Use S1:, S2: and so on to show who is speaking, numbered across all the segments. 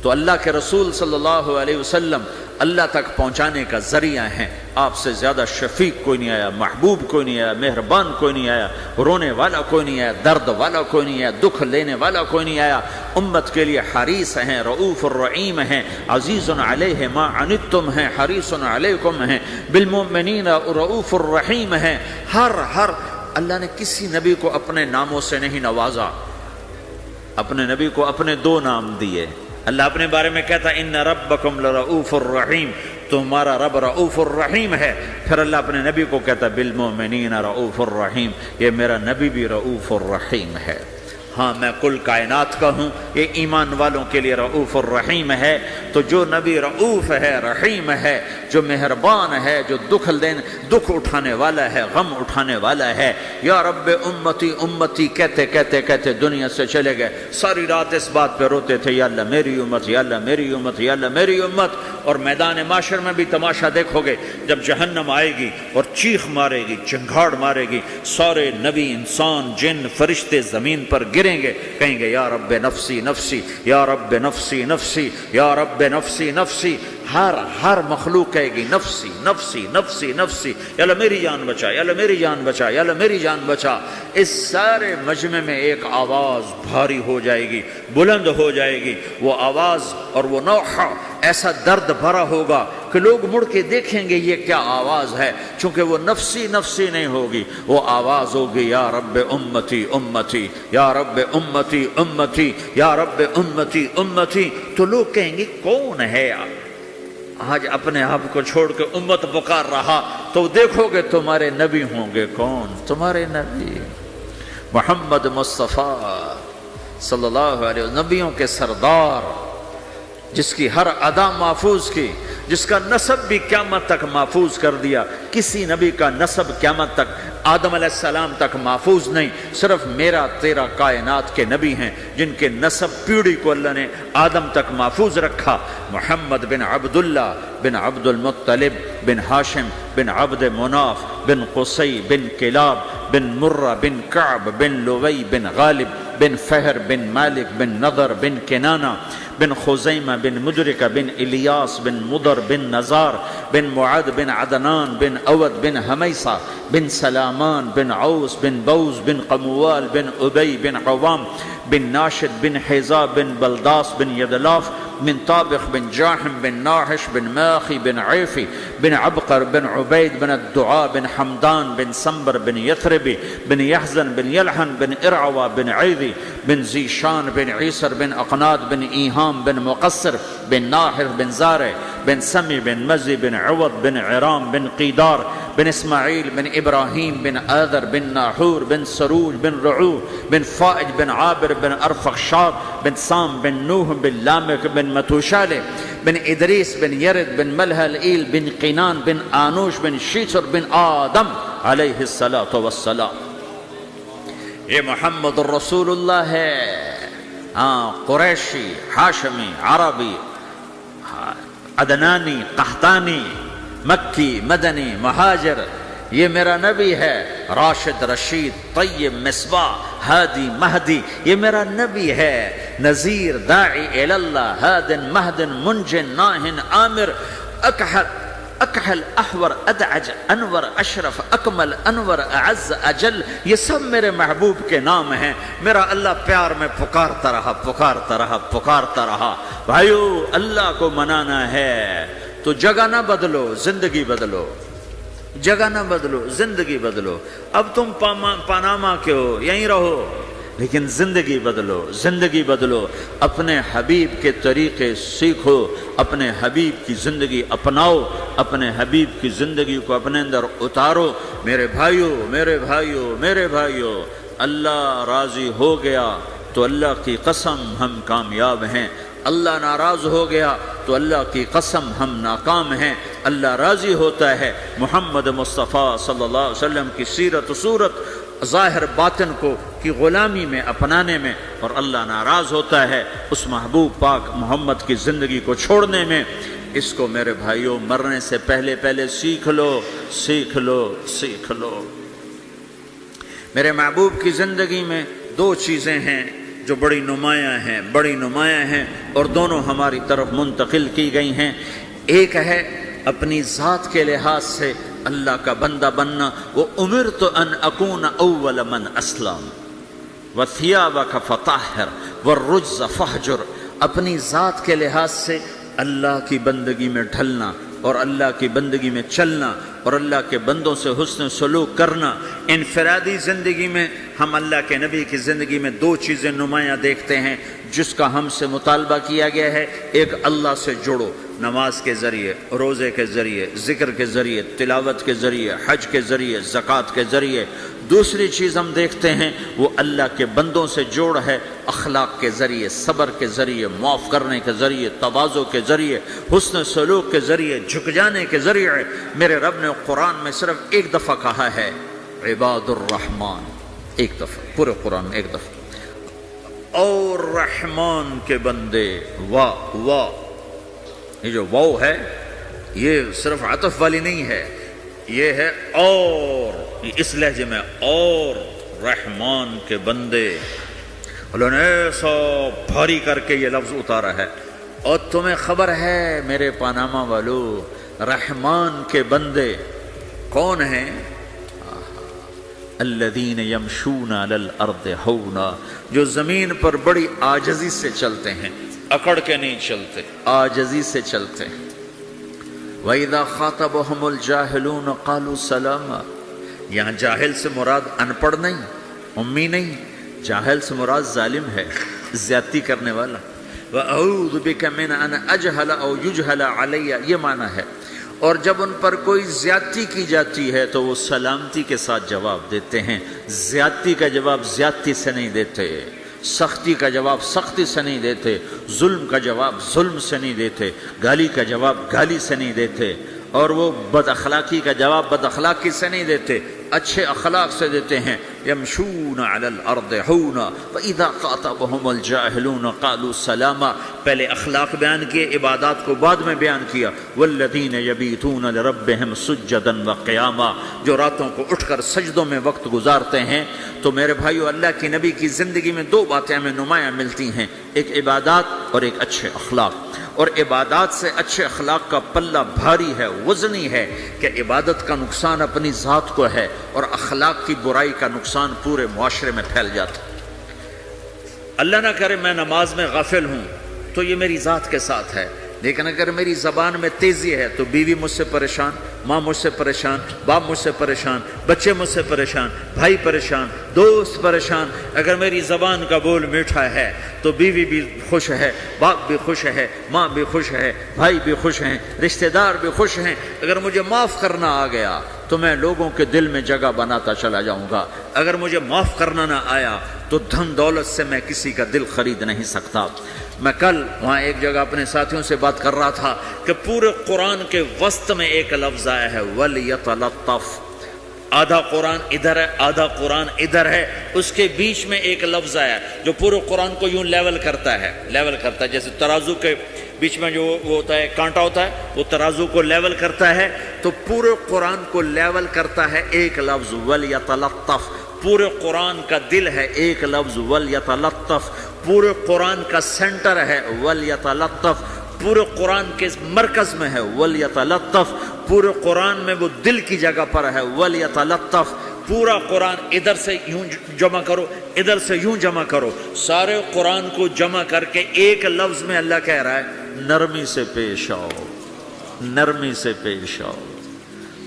S1: تو اللہ کے رسول صلی اللہ علیہ وسلم اللہ تک پہنچانے کا ذریعہ ہیں۔ آپ سے زیادہ شفیق کوئی نہیں آیا، محبوب کوئی نہیں آیا، مہربان کوئی نہیں آیا، رونے والا کوئی نہیں آیا، درد والا کوئی نہیں آیا، دکھ لینے والا کوئی نہیں آیا۔ امت کے لیے حریص ہیں، رؤوف الرحیم ہیں، عزیز علیہ ما عنتم ہیں، حریص علیکم ہیں، بالمؤمنین رؤوف الرحیم ہیں۔ ہر اللہ نے کسی نبی کو اپنے ناموں سے نہیں نوازا، اپنے نبی کو اپنے دو نام دیے۔ اللہ اپنے بارے میں کہتا ان ربکم لرؤوف الرحیم، تمہارا رب رؤوف الرحیم ہے۔ پھر اللہ اپنے نبی کو کہتا بالمؤمنین رؤوف الرحیم، یہ میرا نبی بھی رؤوف الرحیم ہے۔ ہاں میں کل کائنات کا ہوں، یہ ایمان والوں کے لیے رؤوف الرحیم ہے۔ تو جو نبی رؤوف ہے، رحیم ہے، جو مہربان ہے، جو دکھ اٹھانے والا ہے، غم اٹھانے والا ہے، یا رب امتی امتی کہتے کہتے کہتے دنیا سے چلے گئے۔ ساری رات اس بات پہ روتے تھے، یا اللہ میری امت، یا اللہ میری امت، یا اللہ میری امت۔ اور میدان معاشر میں بھی تماشا دیکھو گے، جب جہنم آئے گی اور چیخ مارے گی، چنگھاڑ مارے گی، سارے نبی، انسان، جن، فرشتے زمین پر گریں گے، کہیں گے یا رب نفسی نفسی، یا رب نفسی نفسی، یا رب نفسی نفسی۔ ہر مخلوق کہے گی نفسی نفسی نفسی نفسی، یا اللہ میری جان بچا، یا اللہ میری جان بچا، یا اللہ میری جان بچا۔ اس سارے مجمع میں ایک آواز بھاری ہو جائے گی، بلند ہو جائے گی۔ وہ آواز اور وہ نوحہ ایسا درد بھرا ہوگا کہ لوگ مڑ کے دیکھیں گے یہ کیا آواز ہے، چونکہ وہ نفسی نفسی نہیں ہوگی، وہ آواز ہوگی یا رب امتی امتی، یا رب امتی امتی، یا رب امتی امتی۔ تو لوگ کہیں گے کون ہے آج اپنے آپ کو چھوڑ کے امت پکار رہا؟ تو دیکھو گے تمہارے نبی ہوں گے۔ کون؟ تمہارے نبی محمد مصطفیٰ صلی اللہ علیہ وسلم، نبیوں کے سردار، جس کی ہر ادا محفوظ کی، جس کا نسب بھی قیامت تک محفوظ کر دیا۔ کسی نبی کا نسب قیامت تک آدم علیہ السلام تک محفوظ نہیں، صرف میرا تیرا کائنات کے نبی ہیں جن کے نسب پیڑھی کو اللہ نے آدم تک محفوظ رکھا۔ محمد بن عبداللہ بن عبد المطلب بن ہاشم بن عبد مناف بن قصی بن کلاب بن مرہ بن کعب بن لوی بن غالب بن فہر بن مالک بن نضر بن کنانہ بن خزیمہ بن مدرکہ بن الیاس بن مضر بن نزار بن معد بن عدنان بن اود بن حمیصہ بن سلامان بن عوس بن بوز بن قموال بن ابی بن عوام بن ناشد بن حزاب بن بلداس بن یدلاف بن طابخ بن جاحم بن ناحش بن ماخی بن عیفی بن عبقر بن عبید بن الدعاء بن حمدان بن سنبر بن یثربی بن یحزن بن یلحن بن ارعوى بن عیدی بن زیشان بن عیسر بن اقناد بن ایہام بن مقصر بن ناحر بن زارع بن سمی بن مزی بن عوض بن عرام بن قیدار بن اسماعیل بن ابراہیم بن آذر بن ناحور بن سروج بن رعو بن فائج بن عابر بن ارفخشاد بن سام بن نوح بن لامک بن متوشالہ بن ادریس بن یرد بن ملحلئیل بن قینان بن آنوش بن شیسر بن آدم علیہ السلام۔ یہ محمد الرسول اللہ ہے۔ ہاں، قریشی، ہاشمی، عربی، عدنانی، قحطانی، مکی، مدنی، مہاجر، یہ میرا نبی ہے۔ راشد، رشید، طیب، مصباح، ہادی، مہدی، یہ میرا نبی ہے۔ نذیر، داعی اللہ، ہادن، مہدن، منجن، ناہن، عامر، اکحل، احور، ادعج، انور، اشرف، اکمل، انور، اعز، اجل، یہ سب میرے محبوب کے نام ہیں۔ میرا اللہ پیار میں پکارتا رہا، پکارتا رہا، پکارتا رہا۔ بھائیو، اللہ کو منانا ہے تو جگہ نہ بدلو، زندگی بدلو، جگہ نہ بدلو، زندگی بدلو۔ اب تم پاناما کے ہو، یہیں رہو، لیکن زندگی بدلو، زندگی بدلو۔ اپنے حبیب کے طریقے سیکھو، اپنے حبیب کی زندگی اپناؤ، اپنے حبیب کی زندگی کو اپنے اندر اتارو۔ میرے بھائیو، میرے بھائیو، میرے بھائیو، اللہ راضی ہو گیا تو اللہ کی قسم ہم کامیاب ہیں، اللہ ناراض ہو گیا تو اللہ کی قسم ہم ناکام ہیں۔ اللہ راضی ہوتا ہے محمد مصطفیٰ صلی اللہ علیہ وسلم کی سیرت و صورت، ظاہر باطن کو کی غلامی میں اپنانے میں، اور اللہ ناراض ہوتا ہے اس محبوب پاک محمد کی زندگی کو چھوڑنے میں۔ اس کو میرے بھائیوں مرنے سے پہلے سیکھ لو، سیکھ لو، سیکھ لو۔ میرے محبوب کی زندگی میں دو چیزیں ہیں جو بڑی نمایاں ہیں اور دونوں ہماری طرف منتقل کی گئی ہیں۔ ایک ہے اپنی ذات کے لحاظ سے اللہ کا بندہ بننا، وہ امرت ان اکون اول من اسلم وثیابک فطہر والرجز فہجر، اپنی ذات کے لحاظ سے اللہ کی بندگی میں ڈھلنا اور اللہ کی بندگی میں چلنا اور اللہ کے بندوں سے حسن سلوک کرنا۔ انفرادی زندگی میں ہم اللہ کے نبی کی زندگی میں دو چیزیں نمایاں دیکھتے ہیں جس کا ہم سے مطالبہ کیا گیا ہے۔ ایک، اللہ سے جڑو، نماز کے ذریعے، روزے کے ذریعے، ذکر کے ذریعے، تلاوت کے ذریعے، حج کے ذریعے، زکوٰۃ کے ذریعے۔ دوسری چیز ہم دیکھتے ہیں وہ اللہ کے بندوں سے جوڑ ہے، اخلاق کے ذریعے، صبر کے ذریعے، معاف کرنے کے ذریعے، تواضع کے ذریعے، حسن سلوک کے ذریعے، جھک جانے کے ذریعے۔ میرے رب نے قرآن میں صرف ایک دفعہ کہا ہے عباد الرحمن، ایک دفعہ پورے قرآن میں ایک دفعہ، اور رحمان کے بندے، واہ واہ، یہ جو واو ہے یہ صرف عطف والی نہیں ہے، یہ ہے اور، یہ اس لہجے میں، اور رحمان کے بندے۔ اللہ نے ایسا بھاری کر کے یہ لفظ اتارا ہے۔ اور تمہیں خبر ہے میرے پاناما والو، رحمان کے بندے کون ہیں؟ الذین یمشون علی الارض ہونا، جو زمین پر بڑی عاجزی سے چلتے ہیں، اکڑ کے نہیں چلتے، عاجزی سے چلتے ہیں۔ وَإِذَا خَاطَبَهُمُ الْجَاهِلُونَ قَالُوا سَلَامًا، یہاں جاہل سے مراد ان پڑھ نہیں، امی نہیں، جاہل سے مراد ظالم ہے، زیادتی کرنے والا۔ وَأَعُوذُ بِكَ مِنْ أَنْ أَجْهَلَ أَوْ يُجْهَلَ عَلَيَّ، یہ معنی ہے۔ اور جب ان پر کوئی زیادتی کی جاتی ہے تو وہ سلامتی کے ساتھ جواب دیتے ہیں، زیادتی کا جواب زیادتی سے نہیں دیتے، سختی کا جواب سختی سے نہیں دیتے، ظلم کا جواب ظلم سے نہیں دیتے، گالی کا جواب گالی سے نہیں دیتے، اور وہ بد اخلاقی کا جواب بد اخلاقی سے نہیں دیتے، اچھے اخلاق سے دیتے ہیں۔ یمشون علی الارض ہونا واذا خاطبهم الجاہلون قالوا سلاما، پہلے اخلاق بیان کیے، عبادات کو بعد میں بیان کیا۔ والذین یبیتون لربهم سجدا وقیاما، جو راتوں کو اٹھ کر سجدوں میں وقت گزارتے ہیں۔ تو میرے بھائیو، اللہ کی نبی کی زندگی میں دو باتیں ہمیں نمایاں ملتی ہیں، ایک عبادات اور ایک اچھے اخلاق۔ اور عبادات سے اچھے اخلاق کا پلہ بھاری ہے، وزنی ہے، کہ عبادت کا نقصان اپنی ذات کو ہے اور اخلاق کی برائی کا نقصان پورے معاشرے میں پھیل جاتا۔ اللہ نہ کرے میں نماز میں غافل ہوں تو یہ میری ذات کے ساتھ ہے، لیکن اگر میری زبان میں تیزی ہے تو بیوی مجھ سے پریشان، ماں مجھ سے پریشان، باپ مجھ سے پریشان، بچے مجھ سے پریشان، بھائی پریشان، دوست پریشان۔ اگر میری زبان کا بول میٹھا ہے تو بیوی بھی خوش ہے، باپ بھی خوش ہے، ماں بھی خوش ہے، بھائی بھی خوش ہیں، رشتہ دار بھی خوش ہیں۔ اگر مجھے معاف کرنا آ گیا تو میں لوگوں کے دل میں جگہ بناتا چلا جاؤں گا، اگر مجھے معاف کرنا نہ آیا تو دھن دولت سے میں کسی کا دل خرید نہیں سکتا۔ میں کل وہاں ایک جگہ اپنے ساتھیوں سے بات کر رہا تھا کہ پورے قرآن کے وسط میں ایک لفظ آیا ہے وَلْيَتَلَطَّفْ، آدھا قرآن ادھر ہے، آدھا قرآن ادھر ہے، اس کے بیچ میں ایک لفظ آیا جو پورے قرآن کو یوں لیول کرتا ہے، جیسے ترازو کے بیچ میں جو وہ ہوتا ہے، کانٹا ہوتا ہے، وہ ترازو کو لیول کرتا ہے، تو پورے قرآن کو لیول کرتا ہے ایک لفظ وَلْيَتَلَطَّفْ۔ پورے قرآن کا دل ہے ایک لفظ وَلْيَتَلَطَّفْ، پورے قرآن کا سینٹر ہے وَلْيَتَلَطَّفْ، پورے قرآن کے مرکز میں ہے وَلْيَتَلَطَّفْ، پورے قرآن میں وہ دل کی جگہ پر ہے وَلْيَتَلَطَّفْ۔ پورا قرآن ادھر سے یوں جمع کرو، ادھر سے یوں جمع کرو، سارے قرآن کو جمع کر کے ایک لفظ میں اللہ کہہ رہا ہے نرمی سے پیش آؤ، نرمی سے پیش آؤ،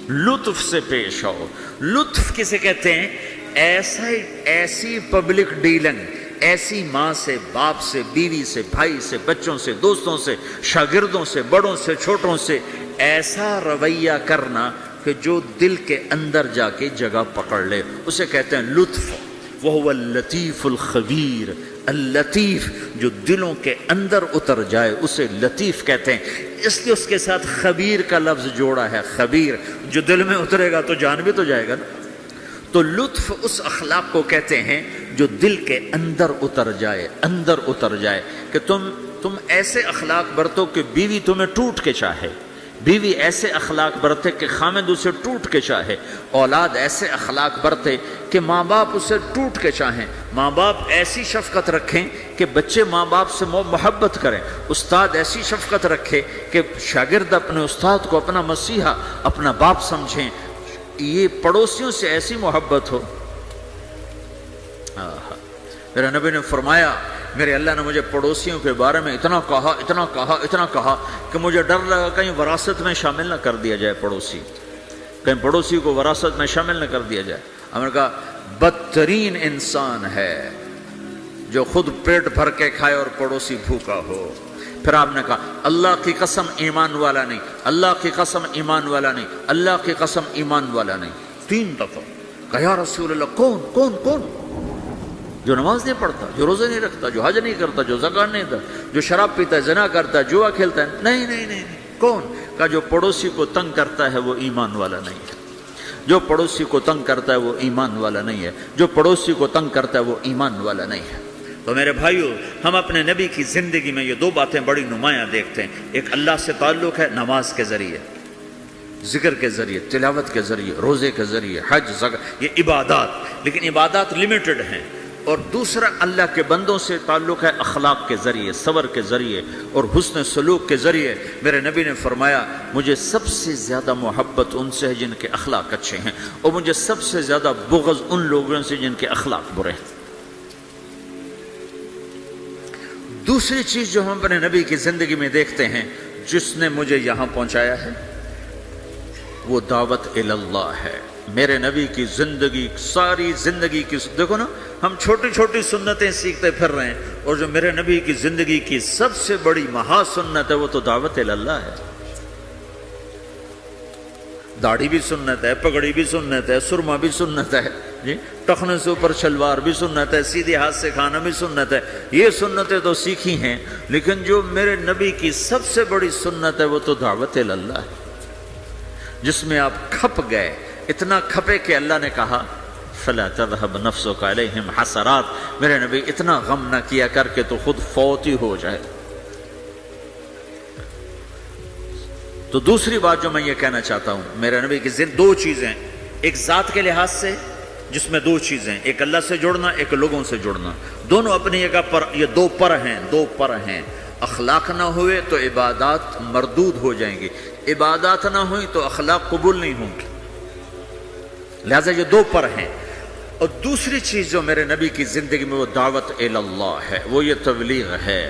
S1: لطف سے پیش آؤ۔ لطف کسے کہتے ہیں؟ ایسی پبلک ڈیلنگ، ایسی ماں سے، باپ سے، بیوی سے، بھائی سے، بچوں سے، دوستوں سے، شاگردوں سے، بڑوں سے، چھوٹوں سے ایسا رویہ کرنا کہ جو دل کے اندر جا کے جگہ پکڑ لے، اسے کہتے ہیں لطف۔ وَهُوَ اللَّطِيفُ الْخَبِيرُ، اللطیف، جو دلوں کے اندر اتر جائے اسے لطیف کہتے ہیں۔ اس لیے اس کے ساتھ خبیر کا لفظ جوڑا ہے، خبیر، جو دل میں اترے گا تو جان بھی تو جائے گا نا۔ تو لطف اس اخلاق کو کہتے ہیں جو دل کے اندر اتر جائے، اندر اتر جائے، کہ تم ایسے اخلاق برتو کہ بیوی تمہیں ٹوٹ کے چاہے، بیوی ایسے اخلاق برتے کہ خامد اسے ٹوٹ کے چاہے، اولاد ایسے اخلاق برتے کہ ماں باپ اسے ٹوٹ کے چاہیں، ماں باپ ایسی شفقت رکھیں کہ بچے ماں باپ سے محبت کریں، استاد ایسی شفقت رکھے کہ شاگرد اپنے استاد کو اپنا مسیحا، اپنا باپ سمجھیں، یہ پڑوسیوں سے ایسی محبت ہو۔ میرے نبی نے فرمایا میرے اللہ نے مجھے پڑوسیوں کے بارے میں اتنا کہا کہ مجھے ڈر لگا کہیں وراثت میں شامل نہ کر دیا جائے، کہیں پڑوسی کو وراثت میں شامل نہ کر دیا جائے۔ ہم نے کہا بدترین انسان ہے جو خود پیٹ بھر کے کھائے اور پڑوسی بھوکا ہو۔ پھر آپ نے کہا اللہ کی قسم ایمان والا نہیں، اللہ کی قسم ایمان والا نہیں، اللہ کی قسم ایمان والا نہیں، 3 دفعہ کہا یا رسول اللہ کون؟ جو نماز نہیں پڑھتا، جو روزے نہیں رکھتا، جو حج نہیں کرتا، جو زکات نہیں دیتا، جو شراب پیتا ہے، زنا کرتا ہے، جوا کھیلتا ہے، نہیں کون؟ کہا جو پڑوسی کو تنگ کرتا ہے وہ ایمان والا نہیں ہے، جو پڑوسی کو تنگ کرتا ہے وہ ایمان والا نہیں ہے، جو پڑوسی کو تنگ کرتا ہے وہ ایمان والا نہیں ہے۔ تو میرے بھائیو، ہم اپنے نبی کی زندگی میں یہ 2 باتیں بڑی نمایاں دیکھتے ہیں۔ ایک اللہ سے تعلق ہے نماز کے ذریعے، ذکر کے ذریعے، تلاوت کے ذریعے، روزے کے ذریعے، حج زکات، یہ عبادات، لیکن عبادات لمیٹڈ ہیں۔ اور دوسرا اللہ کے بندوں سے تعلق ہے اخلاق کے ذریعے، صبر کے ذریعے اور حسن سلوک کے ذریعے۔ میرے نبی نے فرمایا مجھے سب سے زیادہ محبت ان سے ہے جن کے اخلاق اچھے ہیں، اور مجھے سب سے زیادہ بغض ان لوگوں سے جن کے اخلاق برے ہیں۔ دوسری چیز جو ہم اپنے نبی کی زندگی میں دیکھتے ہیں جس نے مجھے یہاں پہنچایا ہے وہ دعوت اللہ ہے۔ میرے نبی کی زندگی، ساری زندگی کی، دیکھو نا ہم چھوٹی سنتیں سیکھتے پھر رہے ہیں، اور جو میرے نبی کی زندگی کی سب سے بڑی مہا سنت ہے وہ تو دعوت اللہ ہے۔ داڑھی بھی سنت ہے، پگڑی بھی سنت ہے، سرما بھی سنت ہے، جی ٹخنے سے اوپر شلوار بھی سنت ہے، سیدھے ہاتھ سے کھانا بھی سنت ہے۔ یہ سنتیں تو سیکھی ہیں، لیکن جو میرے نبی کی سب سے بڑی سنت ہے وہ تو دعوت اللہ ہے، جس میں آپ کھپ گئے، اتنا کھپے کہ اللہ نے کہا فَلَا تَذْهَبْ نَفْسُكَ عَلَيْهِمْ حَسَرَاتٍ، میرے نبی اتنا غم نہ کیا کر کے تو خود فوت ہی ہو جائے۔ تو دوسری بات جو میں یہ کہنا چاہتا ہوں، میرے نبی کی 2 چیزیں، ایک ذات کے لحاظ سے جس میں 2 چیزیں، ایک اللہ سے جڑنا، ایک لوگوں سے جڑنا، دونوں اپنی جگہ پر، یہ 2 پر ہیں۔ اخلاق نہ ہوئے تو عبادات مردود ہو جائیں گی، عبادات نہ ہوئی تو اخلاق قبول نہیں ہوں گے، لہذا یہ 2 پر ہیں۔ اور دوسری چیز جو میرے نبی کی زندگی میں وہ دعوت اللہ ہے، وہ یہ تبلیغ ہے،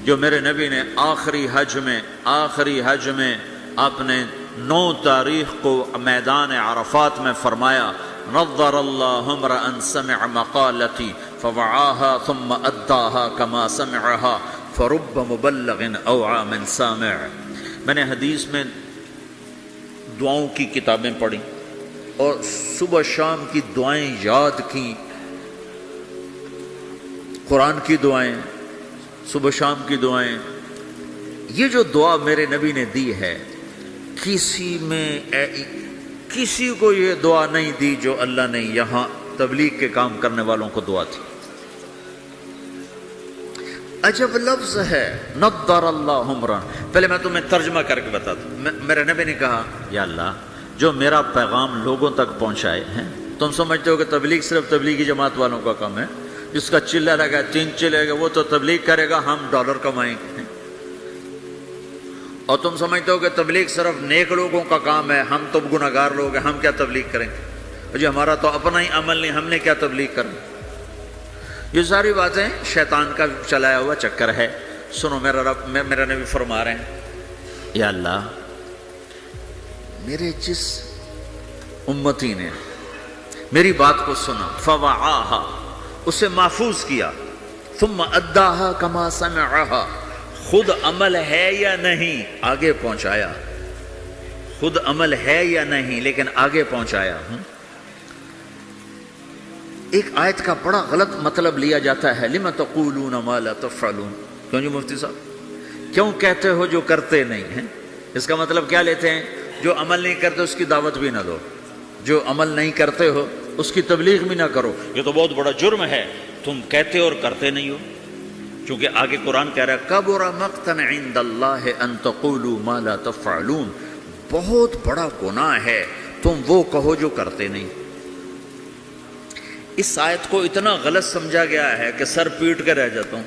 S1: جو میرے نبی نے آخری حج میں آپ نے 9 تاریخ کو میدان عرفات میں فرمایا نظر اللہ امرأ سمع مقالتی فوعاها ثم اداها كما سمعها فرب مبلغ اوعى من سامع۔ میں نے حدیث میں دعاؤں کی کتابیں پڑھی اور صبح شام کی دعائیں یاد کی، قرآن کی دعائیں، صبح شام کی دعائیں۔ یہ جو دعا میرے نبی نے دی ہے، کسی کو یہ دعا نہیں دی جو اللہ نے یہاں تبلیغ کے کام کرنے والوں کو دعا تھی۔ عجب لفظ ہے نضر اللہ عمرا۔ پہلے میں تمہیں ترجمہ کر کے بتا دوں۔ میرے نبی نے کہا یا اللہ جو میرا پیغام لوگوں تک پہنچائے ہیں، تم سمجھتے ہو کہ تبلیغ صرف تبلیغی جماعت والوں کا کام ہے، جس کا چلہ لگا 3 چلے گا وہ تو تبلیغ کرے گا، ہم ڈالر کمائیں گے، اور تم سمجھتے ہو کہ تبلیغ صرف نیک لوگوں کا کام ہے، ہم تو گناہگار لوگ ہیں، ہم کیا تبلیغ کریں گے، جی ہمارا تو اپنا ہی عمل نہیں، ہم نے کیا تبلیغ کرنا۔ یہ ساری باتیں شیطان کا چلایا ہوا چکر ہے۔ سنو میرا نبی فرما رہے ہیں یا اللہ میرے جس امتی نے میری بات کو سنا فوعاہا، اسے محفوظ کیا، ثم اداہا کما سمعہا، خود عمل ہے یا نہیں آگے پہنچایا، خود عمل ہے یا نہیں لیکن آگے پہنچایا۔ ایک آیت کا بڑا غلط مطلب لیا جاتا ہے لِمَ تَقُولُونَ مَا لَا تَفْعَلُونَ، کیوں جی مفتی صاحب کیوں کہتے ہو جو کرتے نہیں ہیں؟ اس کا مطلب کیا لیتے ہیں؟ جو عمل نہیں کرتے اس کی دعوت بھی نہ دو، جو عمل نہیں کرتے ہو اس کی تبلیغ بھی نہ کرو، یہ تو بہت بڑا جرم ہے، تم کہتے اور کرتے نہیں ہو۔ چونکہ آگے قرآن کہہ رہا ہے کبر مقتا عند اللہ ان تقولوا ما لا تفعلون، بہت بڑا گناہ ہے تم وہ کہو جو کرتے نہیں۔ اس آیت کو اتنا غلط سمجھا گیا ہے کہ سر پیٹ کے رہ جاتا ہوں.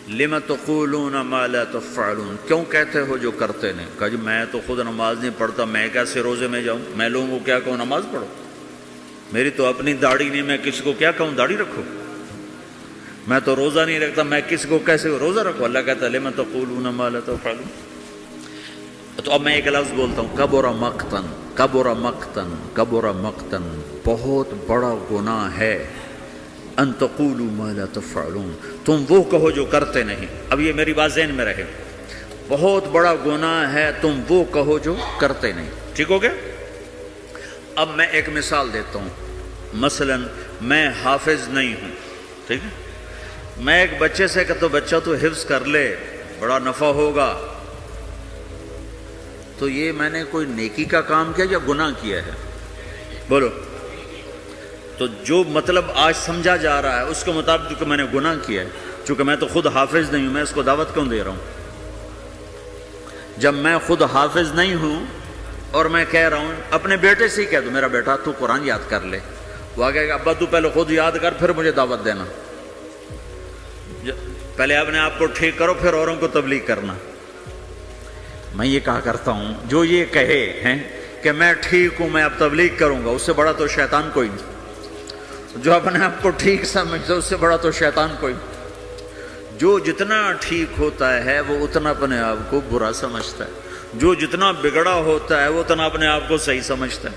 S1: لِمَ تَقُولُونَ مَا لَا تَفْعَلُونَ، کیوں کہتے ہو جو کرتے نہیں. کہا جی میں تو خود نماز نہیں پڑھتا، میں کیسے روزے میں جاؤں؟ میں لوگوں کو کیا کہوں نماز پڑھو؟ میری تو اپنی داڑھی نہیں، میں کسی کو کیا کہوں داڑھی رکھو؟ میں تو روزہ نہیں رکھتا، میں کسی کو کیسے روزہ رکھو؟ اللہ کہتا ہے لِمَ تَقُولُونَ مَا لَا تَفْعَلُونَ. تو اب میں ایک لفظ بولتا ہوں، کبر مقتن، کبر مقتن، کبر مقتن، بہت بڑا گناہ ہے ان تقولوا ما لا تفعلون، تم وہ کہو جو کرتے نہیں. اب یہ میری بات ذہن میں رہے، بہت بڑا گناہ ہے تم وہ کہو جو کرتے نہیں. ٹھیک ہو گیا؟ اب میں ایک مثال دیتا ہوں. مثلا میں حافظ نہیں ہوں، ٹھیک ہے، میں ایک بچے سے کہتا ہوں بچہ تو حفظ کر لے بڑا نفع ہوگا، تو یہ میں نے کوئی نیکی کا کام کیا یا گناہ کیا ہے؟ بولو. تو جو مطلب آج سمجھا جا رہا ہے اس کے مطابق چونکہ میں نے گناہ کیا ہے، چونکہ میں تو خود حافظ نہیں ہوں، میں اس کو دعوت کیوں دے رہا ہوں؟ جب میں خود حافظ نہیں ہوں اور میں کہہ رہا ہوں، اپنے بیٹے سے ہی کہہ دو میرا بیٹا تو قرآن یاد کر لے، وہ آگے ابا تو پہلے خود یاد کر پھر مجھے دعوت دینا. پہلے اپنے آپ کو ٹھیک کرو پھر اوروں کو تبلیغ کرنا. میں یہ کہا کرتا ہوں جو یہ کہے ہیں کہ میں ٹھیک ہوں میں اب تبلیغ کروں گا، اس سے بڑا تو شیطان کوئی نہیں. جو اپنے آپ کو ٹھیک سمجھتا ہے اس سے بڑا تو شیطان کوئی نہیں. جو جتنا ٹھیک ہوتا ہے وہ اتنا اپنے آپ کو برا سمجھتا ہے، جو جتنا بگڑا ہوتا ہے وہ اتنا اپنے آپ کو صحیح سمجھتا ہے.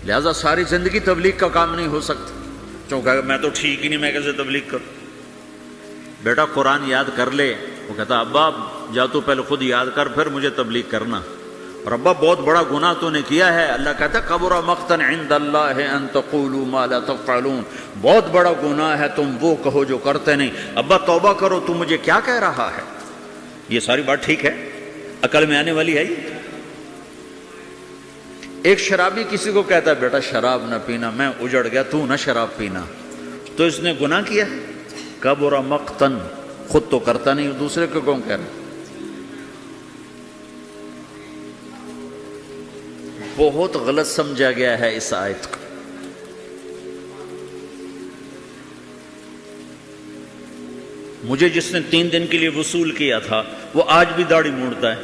S1: لہذا ساری زندگی تبلیغ کا کام نہیں ہو سکتا، چونکہ میں تو ٹھیک ہی نہیں، میں کیسے تبلیغ کروں؟ بیٹا قرآن یاد کر لے. وہ کہتا ابا جا تو پہلے خود یاد کر پھر مجھے تبلیغ کرنا. اور ابا بہت بڑا گناہ تو نے کیا ہے. اللہ کہتا کبر مقتا عند اللہ ان تقولوا ما لا تفعلون، بہت بڑا گناہ ہے تم وہ کہو جو کرتے نہیں. ابا توبہ کرو، تو مجھے کیا کہہ رہا ہے؟ یہ ساری بات ٹھیک ہے، عقل میں آنے والی ہے. ایک شرابی کسی کو کہتا ہے بیٹا شراب نہ پینا، میں اجڑ گیا تو نہ شراب پینا، تو اس نے گناہ کیا. کبر مقتن، خود تو کرتا نہیں دوسرے کو کون کہہ رہا؟ بہت غلط سمجھا گیا ہے اس آیت کو. مجھے جس نے 3 دن کے لیے وصول کیا تھا وہ آج بھی داڑھی موڑتا ہے،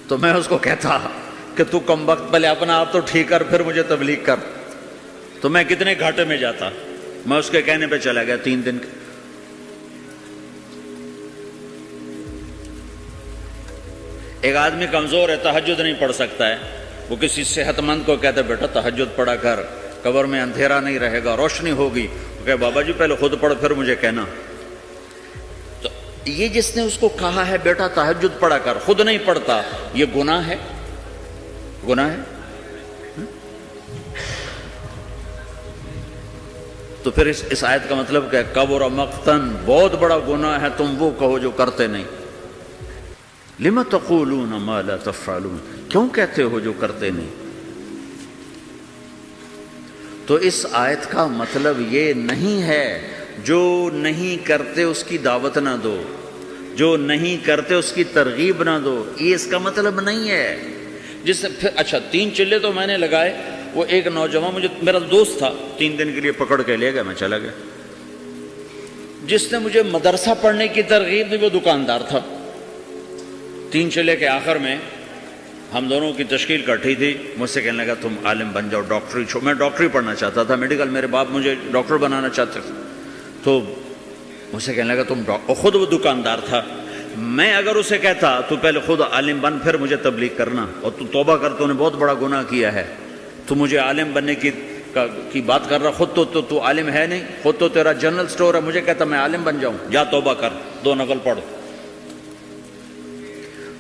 S1: تو میں اس کو کہتا کہ تو کم وقت پہلے اپنا آپ تو ٹھیک کر پھر مجھے تبلیغ کر، تو میں کتنے گھاٹے میں جاتا. میں اس کے کہنے پہ چلا گیا 3 دن. ایک آدمی کمزور ہے، تہجد نہیں پڑھ سکتا ہے، وہ کسی صحت مند کو کہتا ہے بیٹا تہجد پڑھا کر، قبر میں اندھیرا نہیں رہے گا، روشنی ہوگی. وہ کہے بابا جی پہلے خود پڑھ پھر مجھے کہنا. تو یہ جس نے اس کو کہا ہے بیٹا تہجد پڑھا کر، خود نہیں پڑھتا، یہ گناہ ہے، گناہ ہے. تو پھر اس آیت کا مطلب کیا ہے؟ کبر مقتن، بہت بڑا گناہ ہے تم وہ کہو جو کرتے نہیں. لِمَ تَقُولُونَ مَا لَا تَفْعَلُونَ، کیوں کہتے ہو جو کرتے نہیں؟ تو اس آیت کا مطلب یہ نہیں ہے جو نہیں کرتے اس کی دعوت نہ دو، جو نہیں کرتے اس کی ترغیب نہ دو، یہ اس کا مطلب نہیں ہے. جس سے پھر اچھا 3 چلے تو میں نے لگائے، وہ ایک نوجوان مجھے میرا دوست تھا 3 دن کے لیے پکڑ کے لے گیا، میں چلا گیا. جس نے مجھے مدرسہ پڑھنے کی ترغیب دی وہ دکاندار تھا. 3 چلے کے آخر میں ہم دونوں کی تشکیل کٹھی تھی. مجھ سے کہنے لگا تم عالم بن جاؤ، ڈاکٹری چھو. میں ڈاکٹری پڑھنا چاہتا تھا، میڈیکل، میرے باپ مجھے ڈاکٹر بنانا چاہتے تھے. تو مجھ سے کہنے لگا تم خود وہ دکاندار تھا. میں اگر اسے کہتا تو پہلے خود عالم بن پھر مجھے تبلیغ کرنا، اور تو توبہ کر، تو نے بہت بڑا گناہ کیا ہے، تو مجھے عالم بننے کی بات کر رہا. خود تو عالم ہے نہیں، خود تو تیرا جنرل سٹور ہے، مجھے کہتا میں عالم بن جاؤں، جا توبہ کر 2 نفل پڑھ.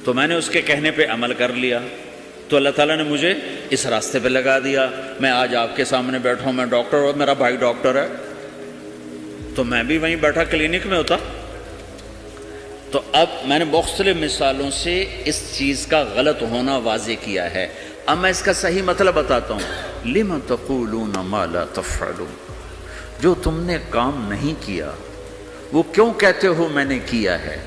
S1: تو میں نے اس کے کہنے پہ عمل کر لیا، تو اللہ تعالیٰ نے مجھے اس راستے پہ لگا دیا. میں آج آپ کے سامنے بیٹھا ہوں، میں ڈاکٹر ہوں، میرا بھائی ڈاکٹر ہے، تو میں بھی وہیں بیٹھا کلینک میں ہوتا. تو اب میں نے مختلف مثالوں سے اس چیز کا غلط ہونا واضح کیا ہے. اب میں اس کا صحیح مطلب بتاتا ہوں. لِمَ تَقُولُونَ مَا لَا تَفْعَلُونَ، جو تم نے کام نہیں کیا وہ کیوں کہتے ہو میں نے کیا ہے؟